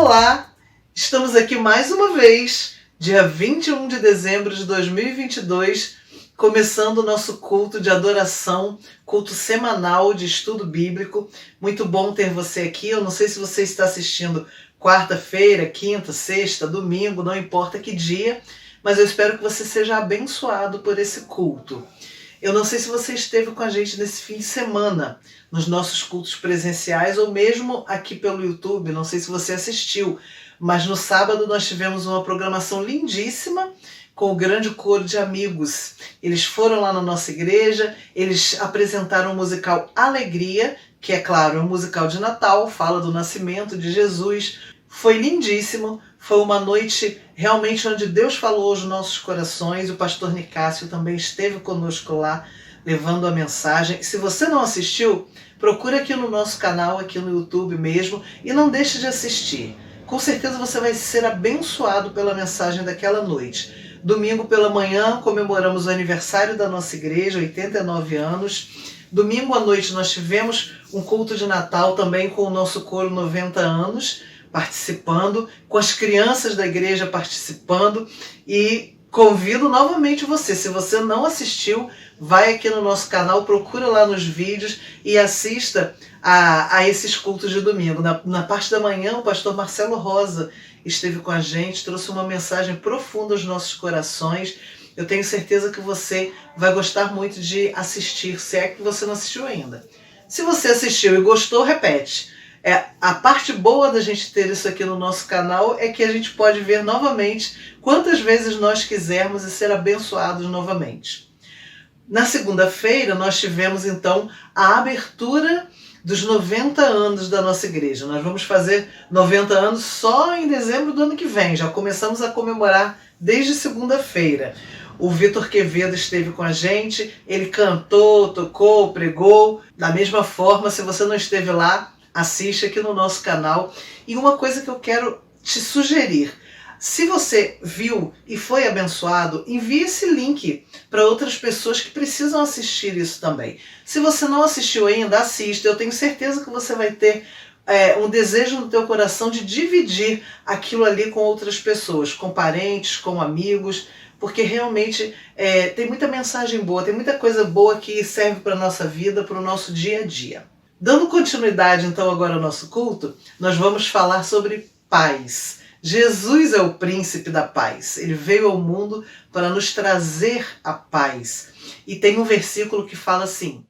Olá! Estamos aqui mais uma vez, dia 21 de dezembro de 2022, começando o nosso culto de adoração, culto semanal de estudo bíblico. Muito bom ter você aqui. Eu não sei se você está assistindo quarta-feira, quinta, sexta, domingo, não importa que dia, mas eu espero que você seja abençoado por esse culto. Eu não sei se você esteve com a gente nesse fim de semana, nos nossos cultos presenciais ou mesmo aqui pelo YouTube, não sei se você assistiu, mas no sábado nós tivemos uma programação lindíssima com o grande coro de amigos. Eles foram lá na nossa igreja, eles apresentaram o musical Alegria, que é claro, é um musical de Natal, fala do nascimento de Jesus. Foi lindíssimo, foi uma noite realmente onde Deus falou aos nossos corações. O pastor Nicásio também esteve conosco lá, levando a mensagem. Se você não assistiu, procura aqui no nosso canal, aqui no YouTube mesmo, e não deixe de assistir. Com certeza você vai ser abençoado pela mensagem daquela noite. Domingo pela manhã comemoramos o aniversário da nossa igreja, 89 anos. Domingo à noite nós tivemos um culto de Natal também com o nosso coro 90 anos, participando, com as crianças da igreja participando, e convido novamente você, se você não assistiu, vai aqui no nosso canal, procura lá nos vídeos e assista a esses cultos de domingo. Na parte da manhã, o pastor Marcelo Rosa esteve com a gente, trouxe uma mensagem profunda aos nossos corações. Eu tenho certeza que você vai gostar muito de assistir, se é que você não assistiu ainda. Se você assistiu e gostou, repete. A parte boa da gente ter isso aqui no nosso canal é que a gente pode ver novamente quantas vezes nós quisermos e ser abençoados novamente. Na segunda-feira nós tivemos então a abertura dos 90 anos da nossa igreja. Nós vamos fazer 90 anos só em dezembro do ano que vem, já começamos a comemorar desde segunda-feira. O Vitor Quevedo esteve com a gente, ele cantou, tocou, pregou. Da mesma forma, se você não esteve lá, assiste aqui no nosso canal. E uma coisa que eu quero te sugerir, se você viu e foi abençoado, envie esse link para outras pessoas que precisam assistir isso também. Se você não assistiu ainda, assista. Eu tenho certeza que você vai ter um desejo no teu coração de dividir aquilo ali com outras pessoas, com parentes, com amigos, porque realmente tem muita mensagem boa, tem muita coisa boa que serve para a nossa vida, para o nosso dia a dia. Dando continuidade então agora ao nosso culto, nós vamos falar sobre paz. Jesus é o príncipe da paz. Ele veio ao mundo para nos trazer a paz. E tem um versículo que fala assim: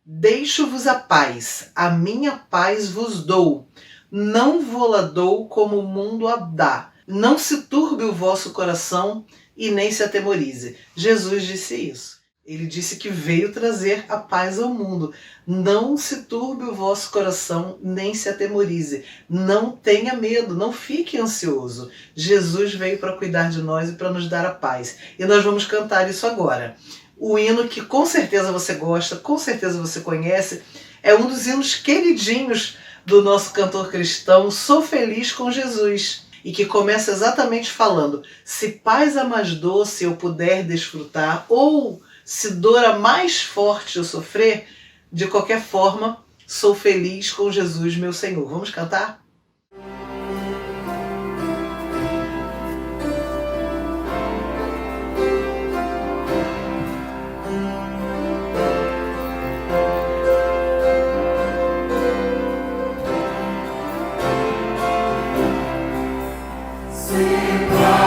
deixo-vos a paz, a minha paz vos dou. Não vou-la dou como o mundo a dá. Não se turbe o vosso coração e nem se atemorize. Jesus disse isso. Ele disse que veio trazer a paz ao mundo. Não se turbe o vosso coração, nem se atemorize. Não tenha medo, não fique ansioso. Jesus veio para cuidar de nós e para nos dar a paz. E nós vamos cantar isso agora. O hino que com certeza você gosta, com certeza você conhece, é um dos hinos queridinhos do nosso cantor cristão, Sou Feliz com Jesus. E que começa exatamente falando: se paz a mais doce eu puder desfrutar, ou se dor a mais forte eu sofrer, de qualquer forma, sou feliz com Jesus, meu Senhor. Vamos cantar? Segura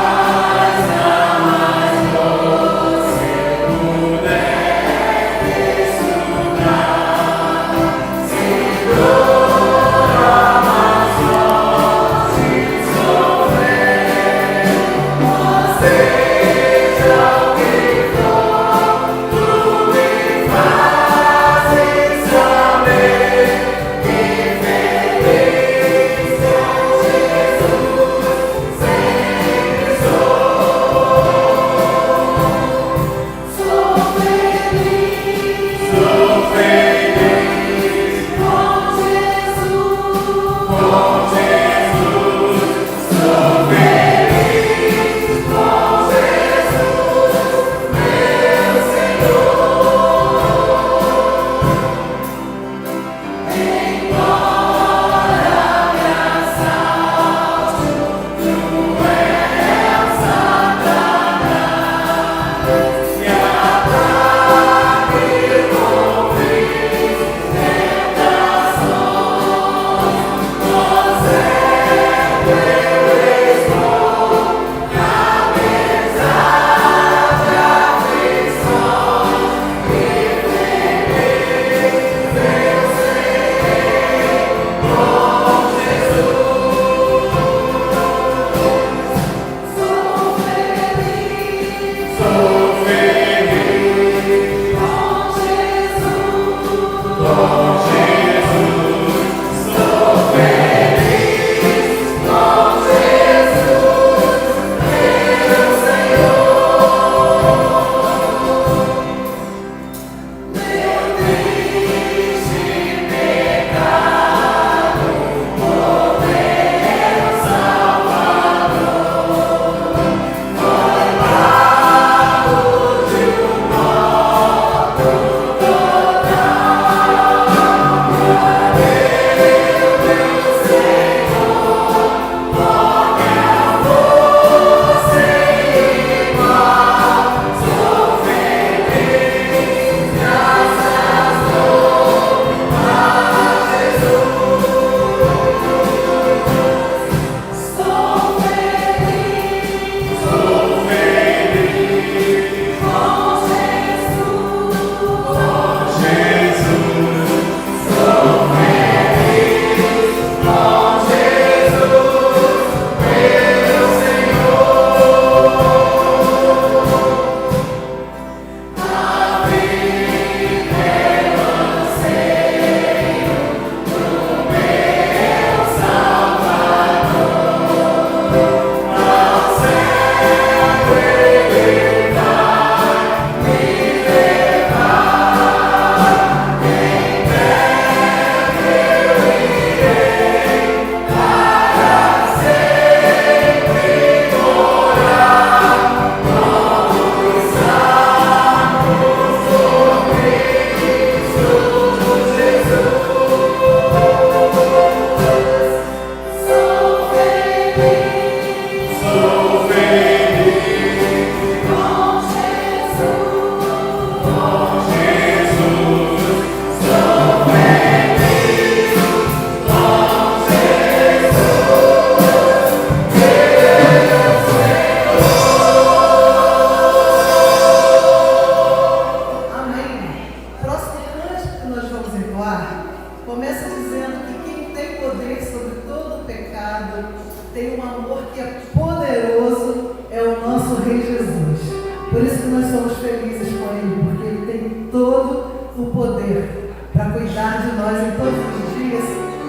isso que nós somos felizes com Ele, porque Ele tem todo o poder para cuidar de nós em todos os dias,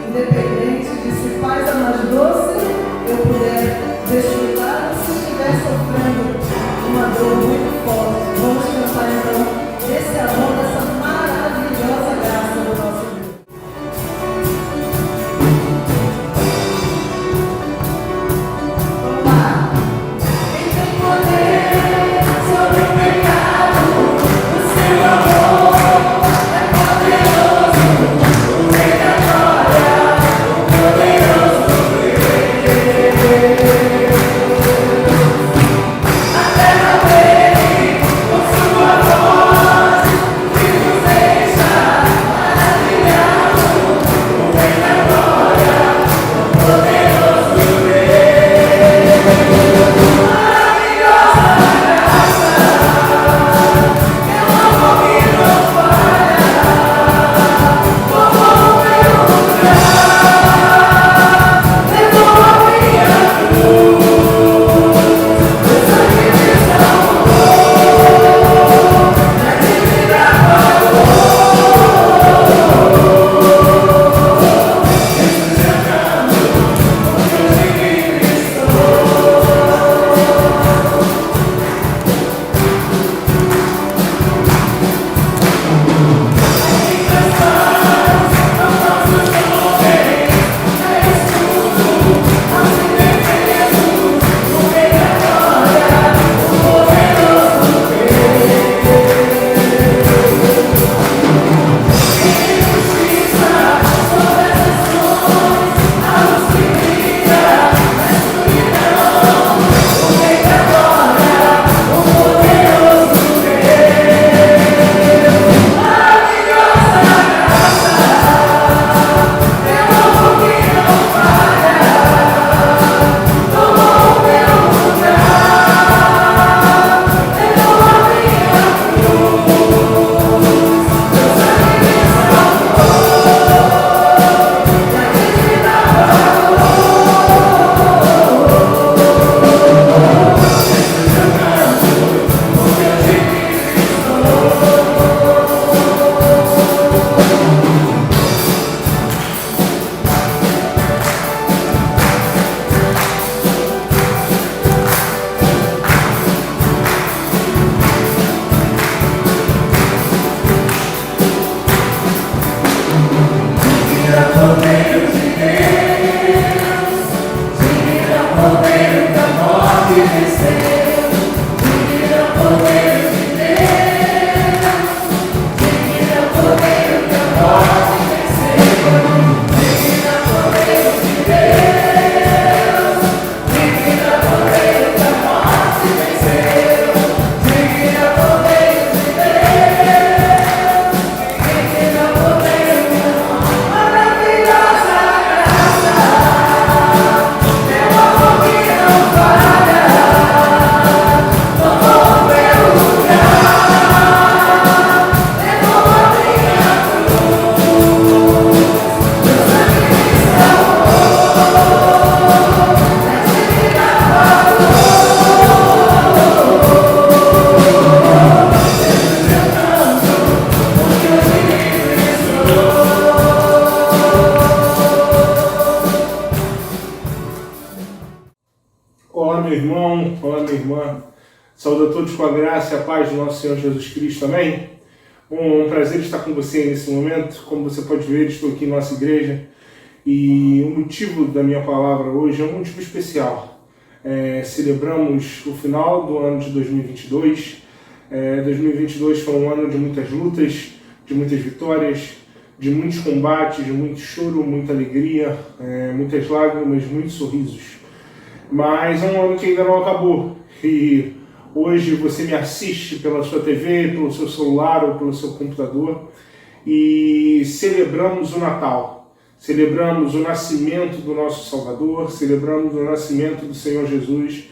independente de se faz a mais doce eu puder desfrutar ou se estiver sofrendo uma dor muito forte. Vamos cantar então esse amor, dessa maravilhosa graça do nosso Deus. Vamos lá. Quem tem poder sobre o pecado, o seu amor é poderoso, o Rei da glória, o poderoso Rei. A terra dele, com sua voz, que nos deixa maravilhados, o Rei da glória, o poderoso Rei. Maravilhosa graça, eu amo que não falha, como meu lugar, levou a minha cruz, o sangue de salvou, na dívida pagou. Olá, meu irmão, olá, minha irmã. Saúde a todos com a graça e a paz do nosso Senhor Jesus Cristo, amém? Bom, é um prazer estar com você nesse momento. Como você pode ver, estou aqui em nossa igreja e o motivo da minha palavra hoje é um motivo especial. Celebramos o final do ano de 2022. 2022 foi um ano de muitas lutas, de muitas vitórias, de muitos combates, de muito choro, muita alegria, muitas lágrimas, muitos sorrisos. Mas é um ano que ainda não acabou. E hoje você me assiste pela sua TV, pelo seu celular ou pelo seu computador e celebramos o Natal. Celebramos o nascimento do nosso Salvador, celebramos o nascimento do Senhor Jesus,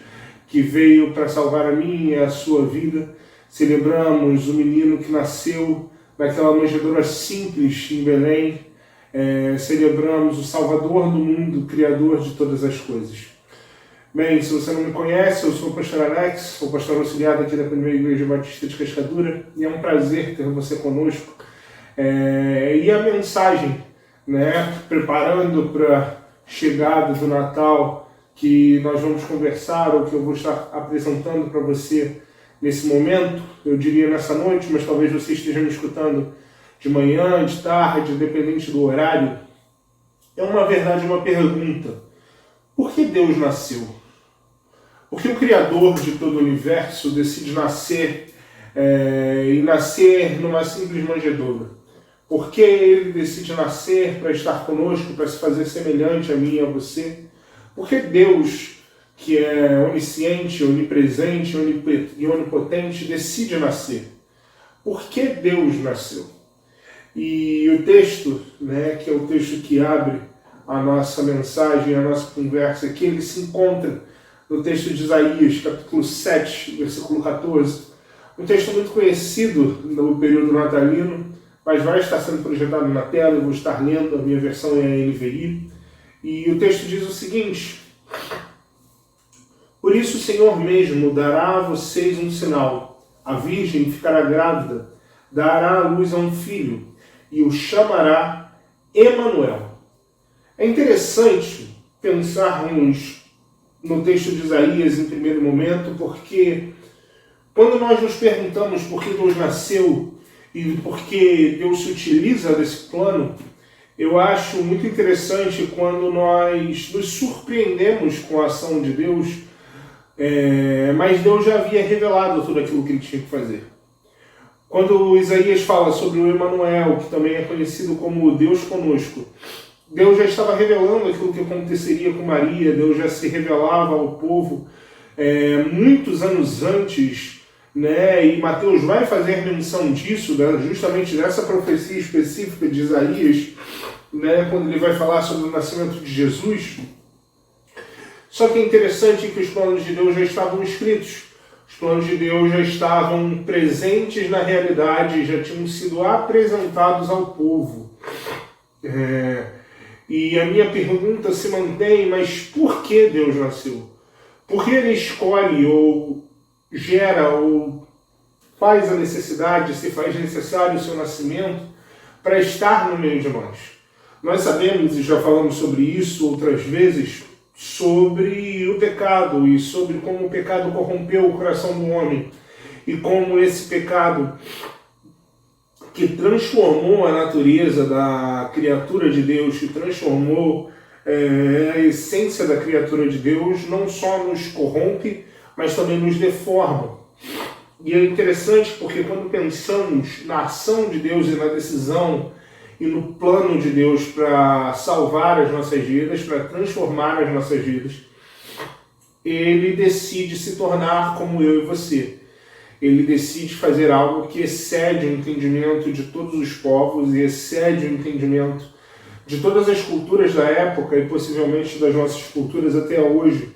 que veio para salvar a minha e a sua vida. Celebramos o menino que nasceu naquela manjedoura simples em Belém. Celebramos o Salvador do mundo, o Criador de todas as coisas. Bem, se você não me conhece, eu sou o pastor Alex, sou pastor auxiliar aqui da Primeira Igreja Batista de Cascadura, e é um prazer ter você conosco. E a mensagem, né, preparando para a chegada do Natal, que nós vamos conversar, ou que eu vou estar apresentando para você nesse momento, eu diria nessa noite, mas talvez você esteja me escutando de manhã, de tarde, independente do horário, é uma verdade, uma pergunta. Por que Deus nasceu? Por que o Criador de todo o universo decide nascer e nascer numa simples manjedoura? Por que Ele decide nascer para estar conosco, para se fazer semelhante a mim e a você? Por que Deus, que é onisciente, onipresente e onipotente, decide nascer? Por que Deus nasceu? E o texto, né, que é o texto que abre a nossa mensagem, a nossa conversa aqui, ele se encontra no texto de Isaías, capítulo 7, versículo 14. Um texto muito conhecido no período natalino, mas vai estar sendo projetado na tela, eu vou estar lendo, a minha versão é a NVI. E o texto diz o seguinte: por isso o Senhor mesmo dará a vocês um sinal. A virgem ficará grávida, dará à luz a um filho, e o chamará Emanuel. É interessante pensarmos no texto de Isaías em primeiro momento, porque quando nós nos perguntamos por que Deus nasceu e por que Deus se utiliza desse plano, eu acho muito interessante quando nós nos surpreendemos com a ação de Deus, mas Deus já havia revelado tudo aquilo que ele tinha que fazer. Quando Isaías fala sobre o Emanuel, que também é conhecido como Deus conosco, Deus já estava revelando aquilo que aconteceria com Maria, Deus já se revelava ao povo muitos anos antes, né? E Mateus vai fazer menção disso, justamente dessa profecia específica de Isaías, né? Quando ele vai falar sobre o nascimento de Jesus. Só que é interessante que os planos de Deus já estavam escritos, os planos de Deus já estavam presentes na realidade, já tinham sido apresentados ao povo. E a minha pergunta se mantém, mas por que Deus nasceu? Por que Ele escolhe, ou gera, ou faz a necessidade, se faz necessário o seu nascimento, para estar no meio de nós? Nós sabemos, e já falamos sobre isso outras vezes, sobre o pecado, e sobre como o pecado corrompeu o coração do homem, e como esse pecado que transformou a natureza da criatura de Deus, que transformou a essência da criatura de Deus, não só nos corrompe, mas também nos deforma. E é interessante porque quando pensamos na ação de Deus e na decisão e no plano de Deus para salvar as nossas vidas, para transformar as nossas vidas, Ele decide se tornar como eu e você. Ele decide fazer algo que excede o entendimento de todos os povos e excede o entendimento de todas as culturas da época e possivelmente das nossas culturas até hoje,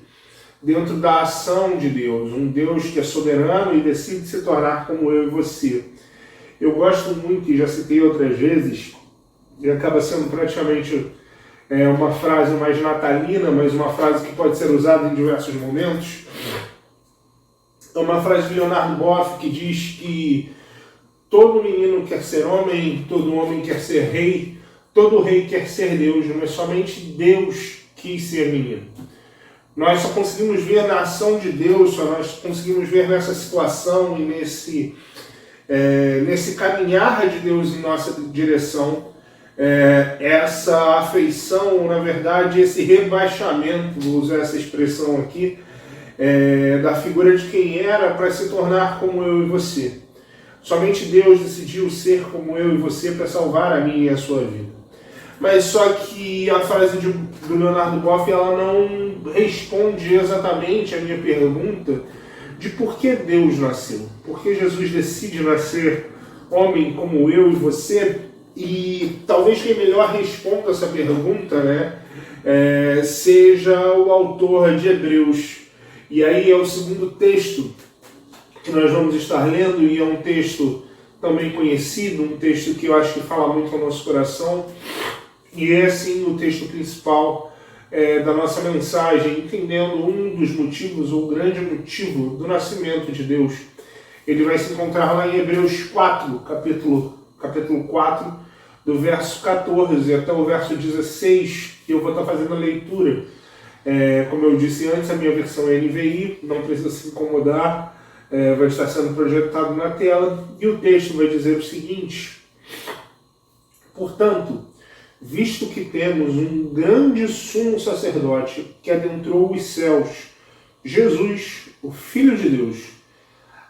dentro da ação de Deus, um Deus que é soberano e decide se tornar como eu e você. Eu gosto muito, e já citei outras vezes, e acaba sendo praticamente uma frase mais natalina, mas uma frase que pode ser usada em diversos momentos. É uma frase de Leonardo Boff que diz que todo menino quer ser homem, todo homem quer ser rei, todo rei quer ser Deus, mas somente Deus quis ser menino. Nós só conseguimos ver na ação de Deus, só nós conseguimos ver nessa situação e nesse caminhar de Deus em nossa direção, essa afeição, ou na verdade esse rebaixamento, vou usar essa expressão aqui, da figura de quem era para se tornar como eu e você. Somente Deus decidiu ser como eu e você para salvar a minha e a sua vida. Mas só que a frase do Leonardo Boff, ela não responde exatamente a minha pergunta de por que Deus nasceu. Por que Jesus decide nascer homem como eu e você? E talvez quem melhor responda essa pergunta, né, seja o autor de Hebreus. E aí é o segundo texto que nós vamos estar lendo, e é um texto também conhecido, um texto que eu acho que fala muito ao nosso coração, e é sim o texto principal da nossa mensagem, entendendo um dos motivos, ou o grande motivo do nascimento de Deus, ele vai se encontrar lá em Hebreus 4, capítulo 4, do verso 14 até o verso 16, que eu vou estar fazendo a leitura. Como eu disse antes, a minha versão é NVI, não precisa se incomodar, vai estar sendo projetado na tela, e o texto vai dizer o seguinte: portanto, visto que temos um grande sumo sacerdote que adentrou os céus, Jesus, o Filho de Deus,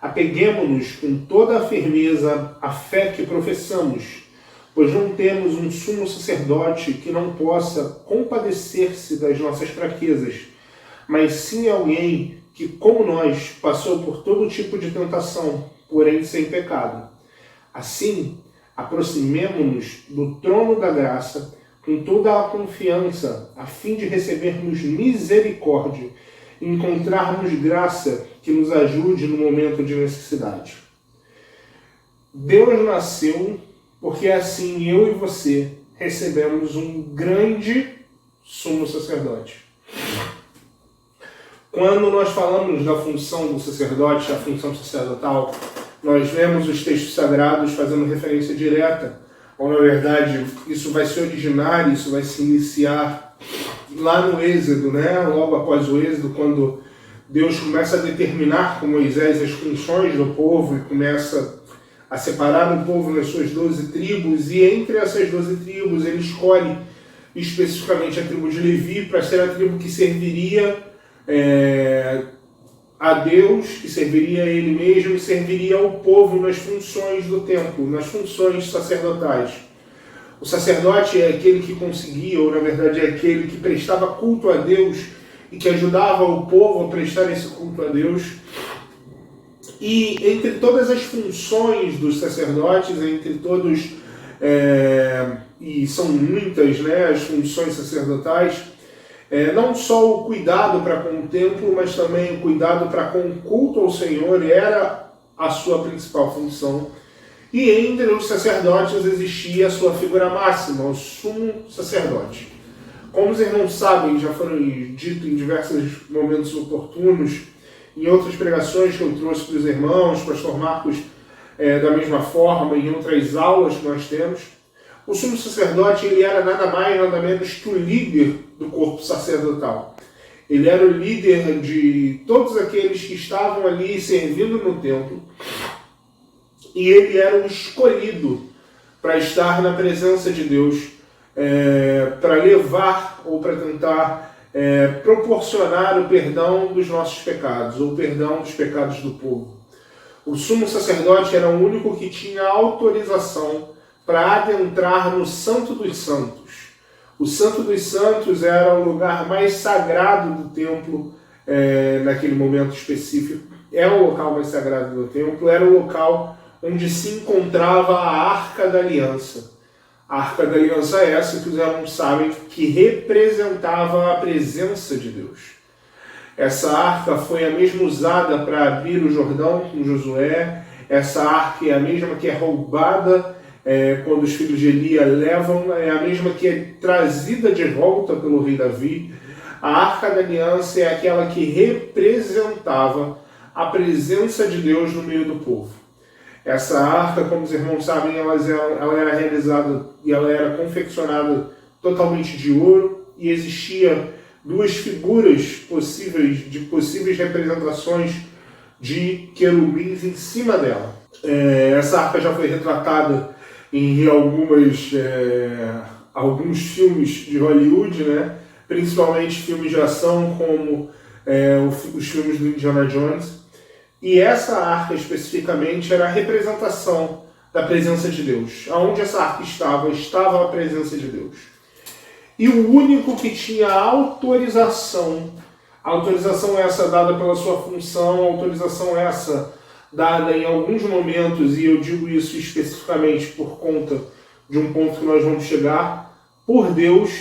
apeguemo-nos com toda a firmeza à fé que professamos, pois não temos um sumo sacerdote que não possa compadecer-se das nossas fraquezas, mas sim alguém que, como nós, passou por todo tipo de tentação, porém sem pecado. Assim, aproximemo-nos do trono da graça com toda a confiança, a fim de recebermos misericórdia e encontrarmos graça que nos ajude no momento de necessidade. Deus nasceu porque assim eu e você recebemos um grande sumo sacerdote. Quando nós falamos da função do sacerdote, a função sacerdotal, nós vemos os textos sagrados fazendo referência direta, ou na verdade isso vai se originar, isso vai se iniciar lá no Êxodo, né? Logo após o Êxodo, quando Deus começa a determinar com Moisés as funções do povo e começa a separar o povo nas suas 12 tribos, e entre essas 12 tribos ele escolhe especificamente a tribo de Levi para ser a tribo que serviria a Deus, que serviria a Ele mesmo e serviria ao povo nas funções do templo, nas funções sacerdotais. O sacerdote é aquele que conseguia, ou na verdade é aquele que prestava culto a Deus e que ajudava o povo a prestar esse culto a Deus. E entre todas as funções dos sacerdotes, entre todos, e são muitas, né, as funções sacerdotais, não só o cuidado para com o templo, mas também o cuidado para com o culto ao Senhor era a sua principal função. E entre os sacerdotes existia a sua figura máxima, o sumo sacerdote. Como os irmãos sabem, já foram dito em diversos momentos oportunos, em outras pregações que eu trouxe para os irmãos, pastor Marcos da mesma forma, em outras aulas que nós temos, o sumo sacerdote ele era nada mais, nada menos que o líder do corpo sacerdotal. Ele era o líder de todos aqueles que estavam ali servindo no templo, e ele era o escolhido para estar na presença de Deus, para levar ou para tentar proporcionar o perdão dos nossos pecados, ou o perdão dos pecados do povo. O sumo sacerdote era o único que tinha autorização para adentrar no Santo dos Santos. O Santo dos Santos era o lugar mais sagrado do templo, naquele momento específico. É o local mais sagrado do templo, era o local onde se encontrava a Arca da Aliança. A Arca da Aliança é essa que os irmãos sabem que representava a presença de Deus. Essa arca foi a mesma usada para abrir o Jordão com Josué. Essa arca é a mesma que é roubada quando os filhos de Eli a levam, é a mesma que é trazida de volta pelo rei Davi. A Arca da Aliança é aquela que representava a presença de Deus no meio do povo. Essa arca, como os irmãos sabem, ela era realizada e ela era confeccionada totalmente de ouro, e existia duas figuras possíveis representações de querubins em cima dela. Essa arca já foi retratada em alguns filmes de Hollywood, né? Principalmente filmes de ação como os filmes do Indiana Jones. E essa arca especificamente era a representação da presença de Deus. Aonde essa arca estava a presença de Deus. E o único que tinha autorização essa dada pela sua função, autorização essa dada em alguns momentos, e eu digo isso especificamente por conta de um ponto que nós vamos chegar, por Deus,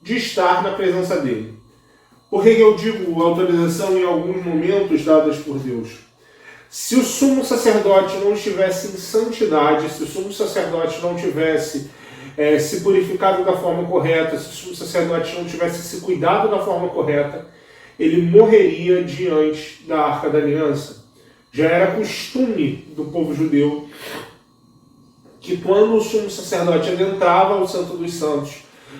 de estar na presença dele. Por que eu digo autorização em alguns momentos dadas por Deus? Se o sumo sacerdote não estivesse em santidade, se o sumo sacerdote não tivesse se purificado da forma correta, se o sumo sacerdote não tivesse se cuidado da forma correta, ele morreria diante da Arca da Aliança. Já era costume do povo judeu que quando o sumo sacerdote adentrava ao Santo dos Santos,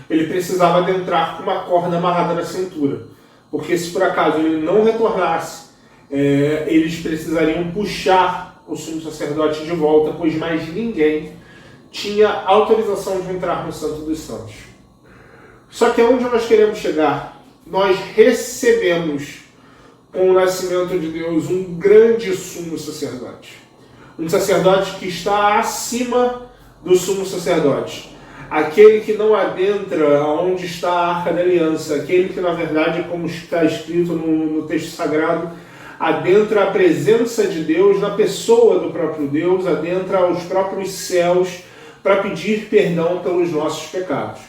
ele precisava adentrar com uma corda amarrada na cintura. Porque se por acaso ele não retornasse, eles precisariam puxar o sumo sacerdote de volta, pois mais ninguém tinha autorização de entrar no Santo dos Santos. Só que aonde nós queremos chegar? Nós recebemos, com o nascimento de Deus, um grande sumo sacerdote. Um sacerdote que está acima do sumo sacerdote. Aquele que não adentra onde está a Arca da Aliança. Aquele que, na verdade, como está escrito no texto sagrado, adentra a presença de Deus na pessoa do próprio Deus, adentra os próprios céus para pedir perdão pelos nossos pecados.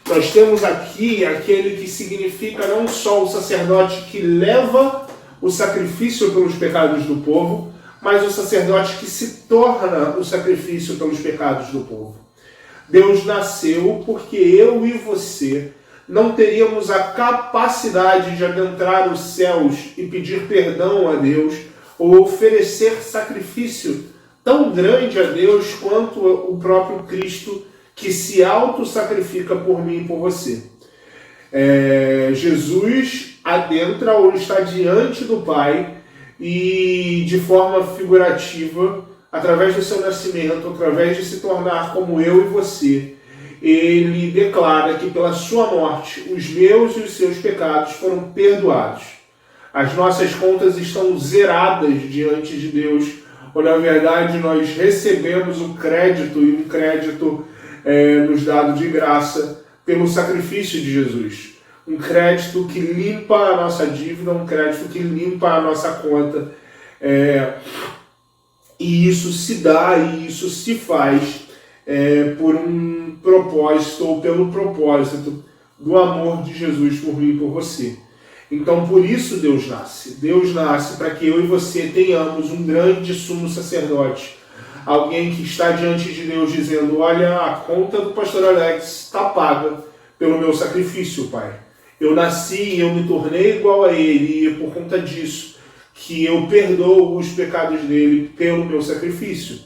Nós temos aqui aquele que significa não só o sacerdote que leva o sacrifício pelos pecados do povo, mas o sacerdote que se torna o sacrifício pelos pecados do povo. Deus nasceu porque eu e você não teríamos a capacidade de adentrar os céus e pedir perdão a Deus ou oferecer sacrifício tão grande a Deus quanto o próprio Cristo que se auto-sacrifica por mim e por você. Jesus adentra ou está diante do Pai e de forma figurativa, através do seu nascimento, através de se tornar como eu e você, ele declara que pela sua morte os meus e os seus pecados foram perdoados. As nossas contas estão zeradas diante de Deus, ou na verdade nós recebemos o crédito, e um crédito nos dado de graça pelo sacrifício de Jesus. Um crédito que limpa a nossa dívida, um crédito que limpa a nossa conta. E isso se dá, e isso se faz por um propósito, ou pelo propósito do amor de Jesus por mim e por você. Então, por isso Deus nasce. Deus nasce para que eu e você tenhamos um grande sumo sacerdote. Alguém que está diante de Deus dizendo: olha, a conta do pastor Alex está paga pelo meu sacrifício, Pai. Eu nasci e eu me tornei igual a ele, e é por conta disso que eu perdoo os pecados dele pelo meu sacrifício.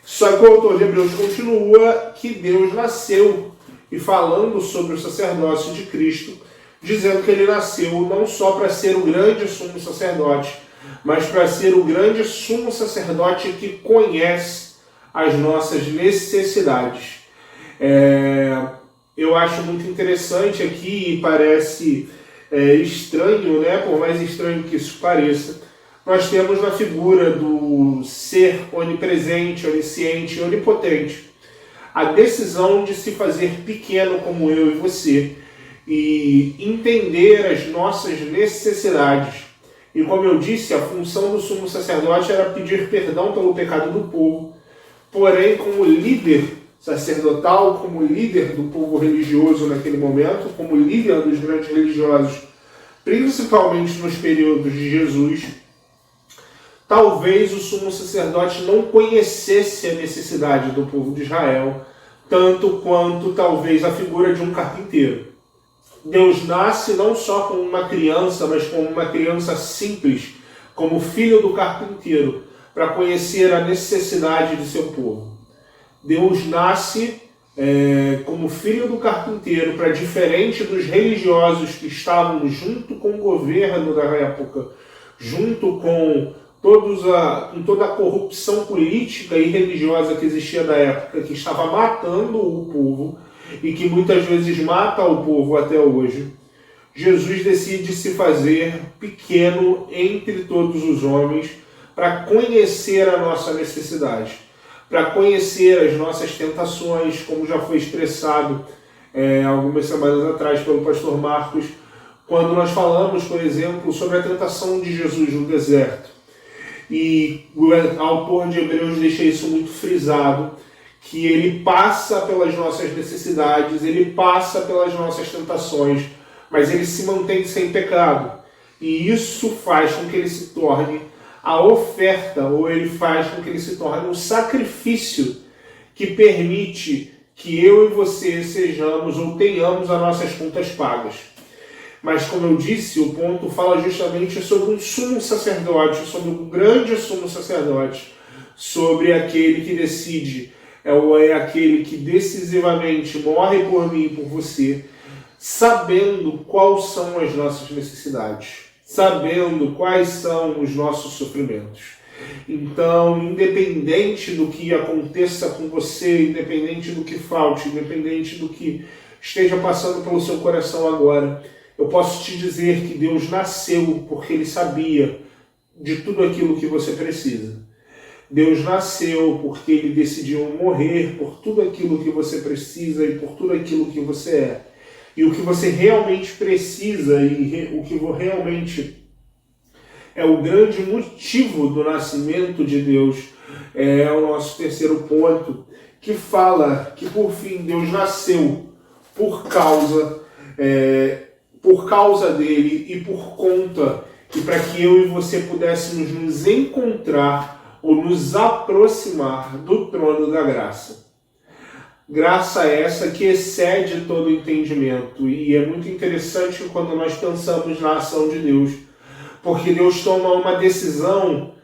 Só que o autor de Hebreus continua que Deus nasceu, e falando sobre o sacerdócio de Cristo, dizendo que ele nasceu não só para ser o grande sumo sacerdote, mas para ser o grande sumo sacerdote que conhece as nossas necessidades. Eu acho muito interessante aqui, e parece estranho, né? Por mais estranho que isso pareça, nós temos na figura do ser onipresente, onisciente e onipotente a decisão de se fazer pequeno como eu e você e entender as nossas necessidades. E como eu disse, a função do sumo sacerdote era pedir perdão pelo pecado do povo, porém como líder sacerdotal, como líder do povo religioso naquele momento, como líder dos grandes religiosos, principalmente nos períodos de Jesus, talvez o sumo sacerdote não conhecesse a necessidade do povo de Israel, tanto quanto talvez a figura de um carpinteiro. Deus nasce não só como uma criança, mas como uma criança simples, como filho do carpinteiro, para conhecer a necessidade de seu povo. Deus nasce como filho do carpinteiro, para, diferente dos religiosos que estavam junto com o governo da época, junto com toda a corrupção política e religiosa que existia da época, que estava matando o povo e que muitas vezes mata o povo até hoje, Jesus decide se fazer pequeno entre todos os homens para conhecer a nossa necessidade, para conhecer as nossas tentações, como já foi expressado algumas semanas atrás pelo pastor Marcos, quando nós falamos, por exemplo, sobre a tentação de Jesus no deserto. E o autor de Hebreus deixa isso muito frisado, que ele passa pelas nossas necessidades, ele passa pelas nossas tentações, mas ele se mantém sem pecado. E isso faz com que ele se torne a oferta, ou ele faz com que ele se torne um sacrifício que permite que eu e você sejamos ou tenhamos as nossas contas pagas. Mas, como eu disse, o ponto fala justamente sobre um sumo sacerdote, sobre um grande sumo sacerdote, sobre aquele que decide, é aquele que decisivamente morre por mim e por você, sabendo quais são as nossas necessidades, sabendo quais são os nossos sofrimentos. Então, independente do que aconteça com você, independente do que falte, independente do que esteja passando pelo seu coração agora, eu posso te dizer que Deus nasceu porque Ele sabia de tudo aquilo que você precisa. Deus nasceu porque Ele decidiu morrer por tudo aquilo que você precisa e por tudo aquilo que você é. E o que você realmente precisa e o que realmente é o grande motivo do nascimento de Deus é o nosso terceiro ponto, que fala que por fim Deus nasceu por causa dele e por conta e para que eu e você pudéssemos nos encontrar ou nos aproximar do trono da graça. Graça essa que excede todo entendimento, e é muito interessante quando nós pensamos na ação de Deus, porque Deus toma uma decisão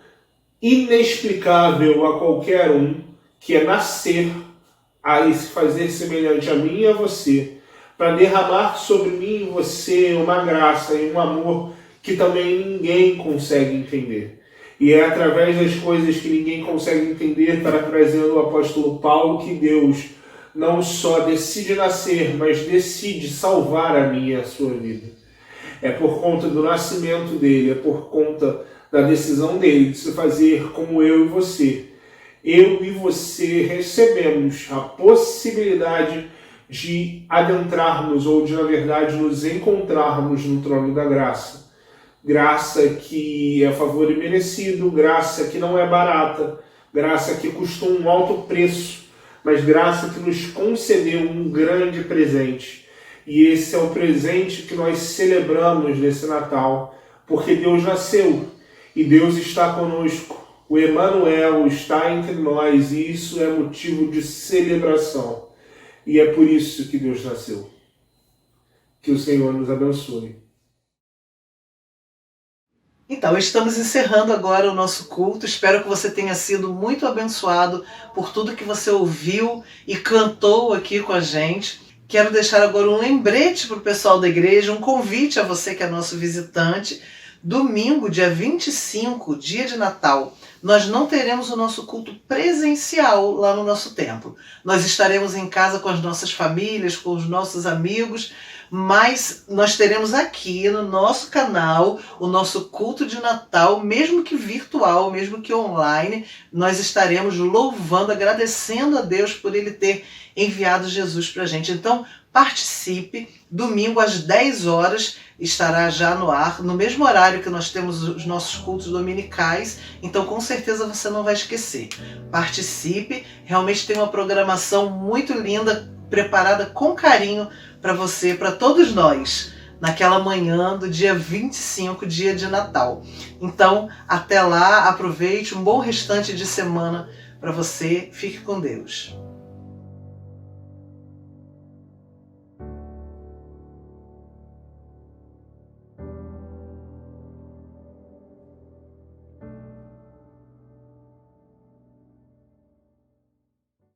inexplicável a qualquer um, que é nascer, a se fazer semelhante a mim e a você, para derramar sobre mim e você uma graça e um amor que também ninguém consegue entender. E é através das coisas que ninguém consegue entender, parafraseando o apóstolo Paulo, que Deus não só decide nascer, mas decide salvar a minha e a sua vida. É por conta do nascimento dele, é por conta da decisão dele de se fazer como eu e você. Eu e você recebemos a possibilidade de adentrarmos, ou de, na verdade, nos encontrarmos no trono da graça. Graça que é favor imerecido, graça que não é barata, graça que custou um alto preço, mas graça que nos concedeu um grande presente. E esse é o presente que nós celebramos nesse Natal, porque Deus nasceu e Deus está conosco. O Emanuel está entre nós e isso é motivo de celebração. E é por isso que Deus nasceu. Que o Senhor nos abençoe. Então, estamos encerrando agora o nosso culto. Espero que você tenha sido muito abençoado por tudo que você ouviu e cantou aqui com a gente. Quero deixar agora um lembrete para o pessoal da igreja, um convite a você que é nosso visitante. Domingo, dia 25, dia de Natal, nós não teremos o nosso culto presencial lá no nosso templo. Nós estaremos em casa com as nossas famílias, com os nossos amigos, mas nós teremos aqui no nosso canal o nosso culto de Natal, mesmo que virtual, mesmo que online. Nós estaremos louvando, agradecendo a Deus por Ele ter enviado Jesus para a gente. Então, participe. Domingo às 10 horas estará já no ar, no mesmo horário que nós temos os nossos cultos dominicais. Então, com certeza você não vai esquecer. Participe. Realmente tem uma programação muito linda, preparada com carinho para você, para todos nós, naquela manhã do dia 25, dia de Natal. Então, até lá, aproveite, um bom restante de semana para você. Fique com Deus.